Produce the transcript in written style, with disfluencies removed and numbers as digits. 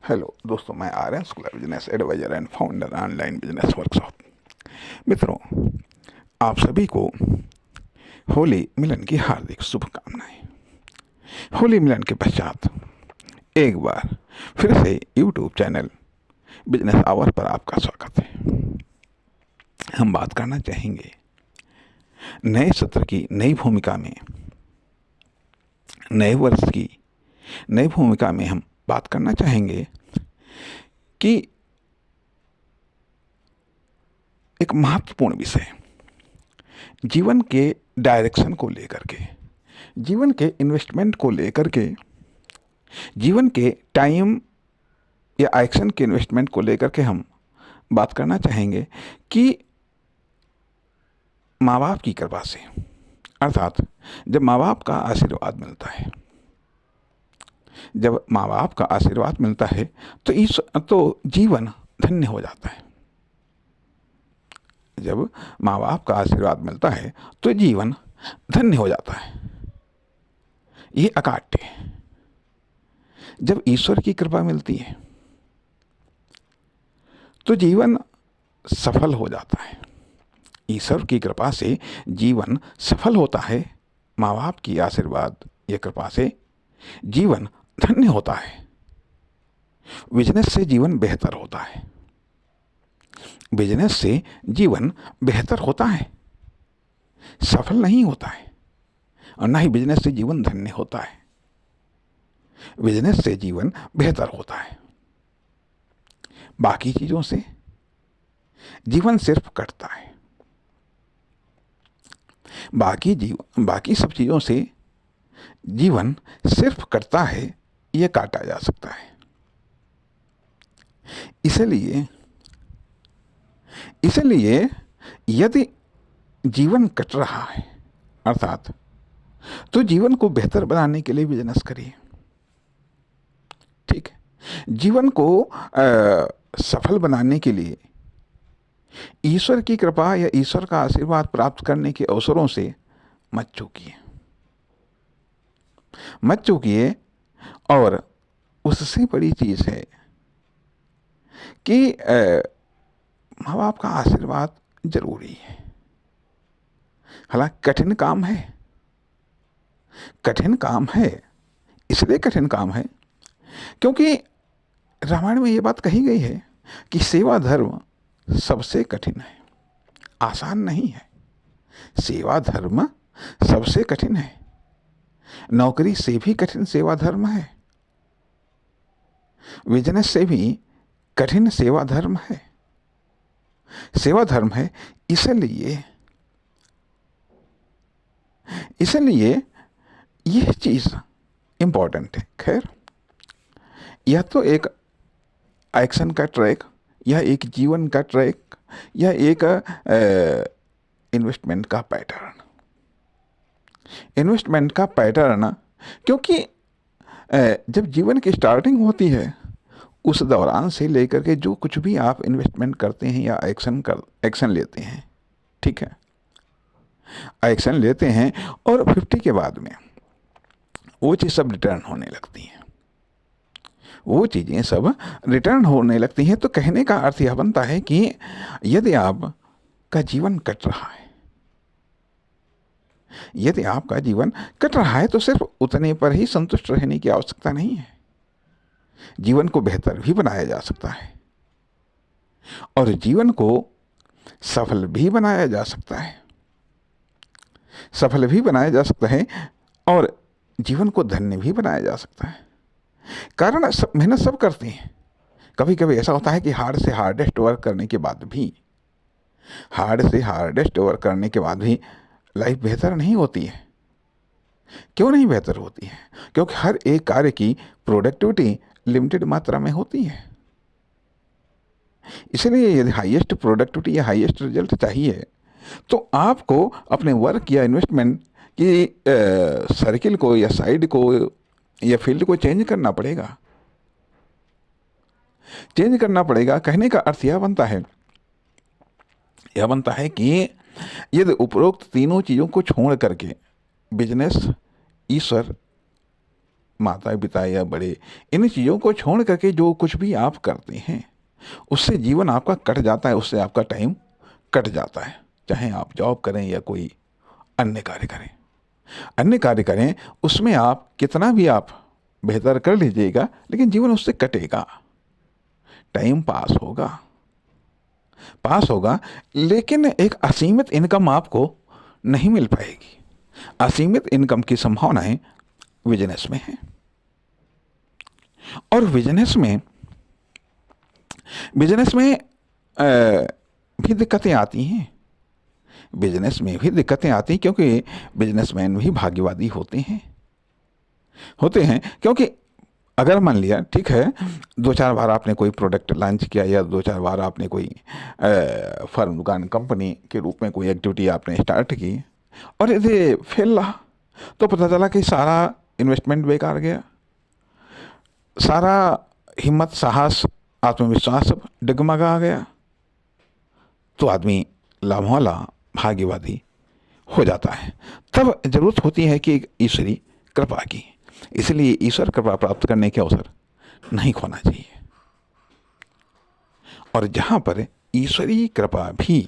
Hello दोस्तों, मैं Aryan Shukla, business adviser and founder online business workshop. मित्रों, आप सभी को होली मिलन की हार्दिक शुभकामनाएं। होली मिलन के पश्चात एक बार फिर से यूट्यूब चैनल बिजनेस आवर पर आपका स्वागत है। हम बात करना चाहेंगे नए सत्र की नई भूमिका में, नए वर्ष की नई भूमिका में हम बात करना चाहेंगे कि एक महत्वपूर्ण विषय, जीवन के डायरेक्शन को लेकर के, जीवन के इन्वेस्टमेंट को लेकर के, जीवन के टाइम या एक्शन के इन्वेस्टमेंट को लेकर के हम बात करना चाहेंगे कि माँ बाप की कृपा से, अर्थात जब माँ बाप का आशीर्वाद मिलता है, जब माँ बाप का आशीर्वाद मिलता है तो जीवन धन्य हो जाता है। जब माँ बाप का आशीर्वाद मिलता है तो जीवन धन्य हो जाता है। ये अकाट्य है। जब ईश्वर की कृपा मिलती है तो जीवन सफल हो जाता है। ईश्वर की कृपा से जीवन सफल होता है। माँ बाप की आशीर्वाद या कृपा से जीवन धन्य होता है। बिजनेस से जीवन बेहतर होता है। बिजनेस से जीवन बेहतर होता है, सफल नहीं होता है। और ना ही बिजनेस से जीवन धन्य होता है। बिजनेस से जीवन बेहतर होता है। बाकी चीजों से जीवन सिर्फ कटता है। बाकी सब चीजों से जीवन सिर्फ कटता है, यह काटा जा सकता है। इसलिए यदि जीवन कट रहा है, अर्थात तो जीवन को बेहतर बनाने के लिए बिजनेस करिए। ठीक है। जीवन को सफल बनाने के लिए ईश्वर की कृपा या ईश्वर का आशीर्वाद प्राप्त करने के अवसरों से मत चूकिए। और उससे बड़ी चीज है कि माँ बाप का आशीर्वाद जरूरी है। हालांकि कठिन काम है। इसलिए कठिन काम है क्योंकि रामायण में ये बात कही गई है कि सेवा धर्म सबसे कठिन है, आसान नहीं है। सेवा धर्म सबसे कठिन है। नौकरी से भी कठिन सेवा धर्म है। बिजनेस से भी कठिन सेवा धर्म है। इसलिए यह चीज इंपॉर्टेंट है। खैर, यह तो एक एक्शन का ट्रैक, यह एक जीवन का ट्रैक, यह एक इन्वेस्टमेंट का पैटर्न, क्योंकि जब जीवन की स्टार्टिंग होती है उस दौरान से लेकर के जो कुछ भी आप इन्वेस्टमेंट करते हैं या एक्शन लेते हैं, ठीक है, एक्शन लेते हैं और 50 के बाद में वो चीज़ सब रिटर्न होने लगती हैं। तो कहने का अर्थ यह बनता है कि यदि आपका जीवन कट रहा है तो सिर्फ उतने पर ही संतुष्ट रहने की आवश्यकता नहीं है। जीवन को बेहतर भी बनाया जा सकता है और जीवन को सफल भी बनाया जा सकता है और जीवन को धन्य भी बनाया जा सकता है। कारण मेहनत सब करते हैं। कभी कभी ऐसा होता है कि हार्ड से हार्डेस्ट वर्क करने के बाद भी लाइफ बेहतर नहीं होती है। क्यों नहीं बेहतर होती है? क्योंकि हर एक कार्य की प्रोडक्टिविटी लिमिटेड मात्रा में होती है। इसलिए यदि हाईएस्ट प्रोडक्टिविटी या हाईएस्ट रिजल्ट चाहिए तो आपको अपने वर्क या इन्वेस्टमेंट की सर्किल को या साइड को या फील्ड को चेंज करना पड़ेगा। कहने का अर्थ यह बनता है कि यदि उपरोक्त तीनों चीज़ों को छोड़ करके बिजनेस, ईश्वर माता पिता या बड़े, इन चीज़ों को छोड़ करके जो कुछ भी आप करते हैं उससे जीवन आपका कट जाता है, उससे आपका टाइम कट जाता है। चाहे आप जॉब करें या कोई अन्य कार्य करें, उसमें आप कितना भी आप बेहतर कर लीजिएगा, लेकिन जीवन उससे कटेगा, टाइम पास होगा, लेकिन एक असीमित इनकम आपको नहीं मिल पाएगी। असीमित इनकम की संभावनाएं बिजनेस में है। और बिजनेस में भी दिक्कतें आती हैं। क्योंकि बिजनेसमैन भी भाग्यवादी होते हैं। क्योंकि अगर मान लिया, ठीक है, 2-4 बार आपने कोई प्रोडक्ट लॉन्च किया या 2-4 बार आपने कोई फर्म, दुकान, कंपनी के रूप में कोई एक्टिविटी आपने स्टार्ट की और यदि फेल रहा तो पता चला कि सारा इन्वेस्टमेंट बेकार गया, सारा हिम्मत, साहस, आत्मविश्वास सब डगमगा गया, तो आदमी लाभवाला, भाग्यवादी हो जाता है। तब जरूरत होती है कि ईश्वरी कृपा की। इसलिए ईश्वर कृपा प्राप्त करने के अवसर नहीं खोना चाहिए। और जहाँ पर ईश्वरीय कृपा भी